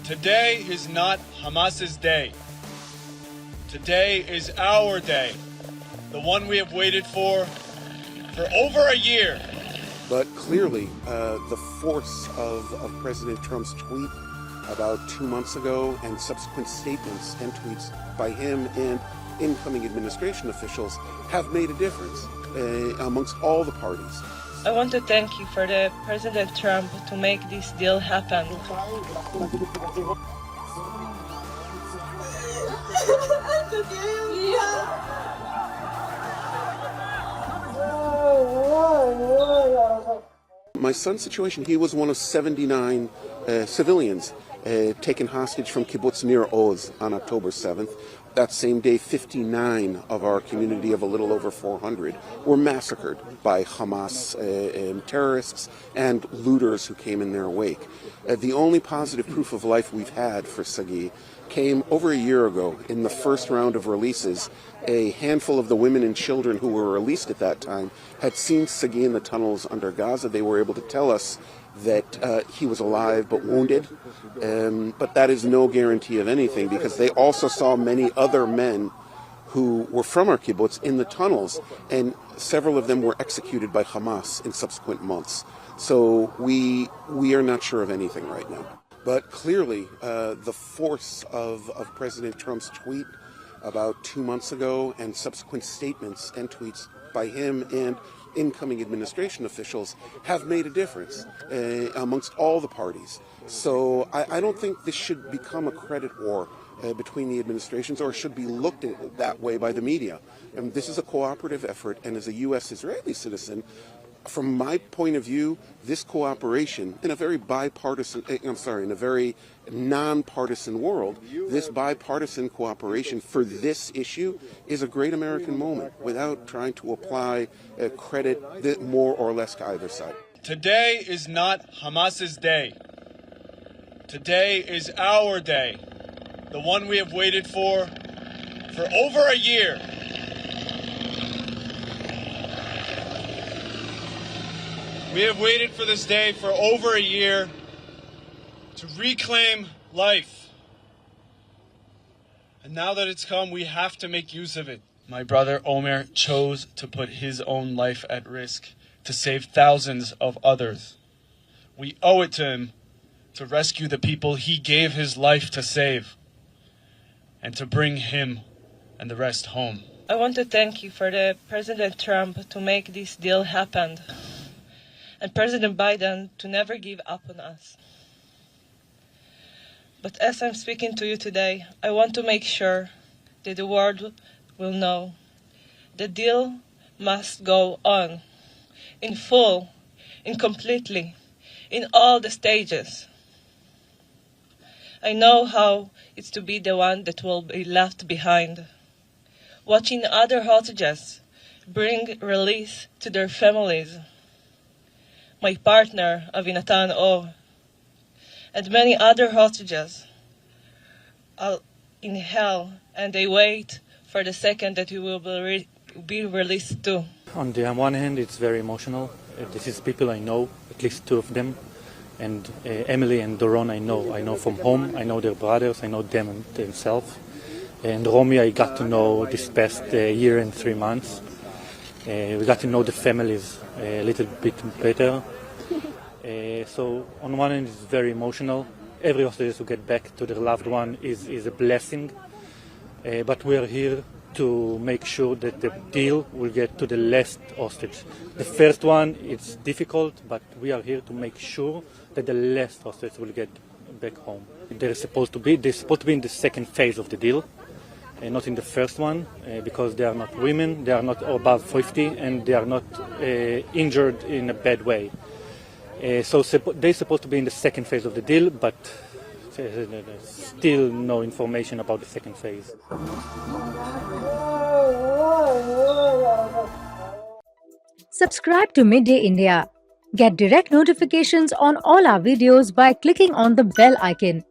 Today is not Hamas's day. Today is our day, the one we have waited for over a year. But clearly, the force of President Trump's tweet about 2 months ago and subsequent statements and tweets by him and incoming administration officials have made a difference amongst all the parties. I want to thank you for the President Trump to make this deal happen. My son's situation, he was one of 79 civilians taken hostage from kibbutz Nir Oz on October 7th. That same day, 59 of our community of a little over 400 were massacred by Hamas terrorists and looters who came in their wake. The only positive proof of life we've had for Sagi came over a year ago in the first round of releases. A handful of the women and children who were released at that time had seen Sagi in the tunnels under Gaza. They were able to tell us that he was alive but wounded, but that is no guarantee of anything because they also saw many other men who were from our kibbutz in the tunnels, and several of them were executed by Hamas in subsequent months. So we are not sure of anything right now. But clearly, the force of President Trump's tweet about 2 months ago and subsequent statements and tweets by him and incoming administration officials have made a difference amongst all the parties. So I don't think this should become a credit war between the administrations or should be looked at that way by the media. And this is a cooperative effort, and as a U.S.-Israeli citizen, from my point of view, this cooperation in a very in a very non-partisan world, this bipartisan cooperation for this issue is a great American moment without trying to apply credit more or less to either side. Today is not Hamas's day. Today is our day, the one we have waited for over a year. We have waited for this day for over a year to reclaim life. And now that it's come, we have to make use of it. My brother Omer chose to put his own life at risk to save thousands of others. We owe it to him to rescue the people he gave his life to save and to bring him and the rest home. I want to thank you for the President Trump to make this deal happen, and President Biden to never give up on us. But as I'm speaking to you today, I want to make sure that the world will know the deal must go on, in full, in completely, in all the stages. I know how it's to be the one that will be left behind, watching other hostages bring release to their families. My partner, Avinatan O, and many other hostages are in hell, and they wait for the second that he will be released too. On the one hand, it's very emotional. This is people I know, at least two of them. And Emily and Doron I know from home, I know their brothers, I know them and themselves. And Romy I got to know this past year and 3 months. We got to know the families a little bit better. So on one hand it's very emotional. Every hostage to get back to their loved one is a blessing. But we are here to make sure that the deal will get to the last hostage. The first one, it's difficult, but we are here to make sure that the last hostage will get back home. They're supposed to be in the second phase of the deal, not in the first one, because they are not women, they are not above 50, and they are not injured in a bad way. So they're supposed to be in the second phase of the deal, but still no information about the second phase. Subscribe to Midday India. Get direct notifications on all our videos by clicking on the bell icon.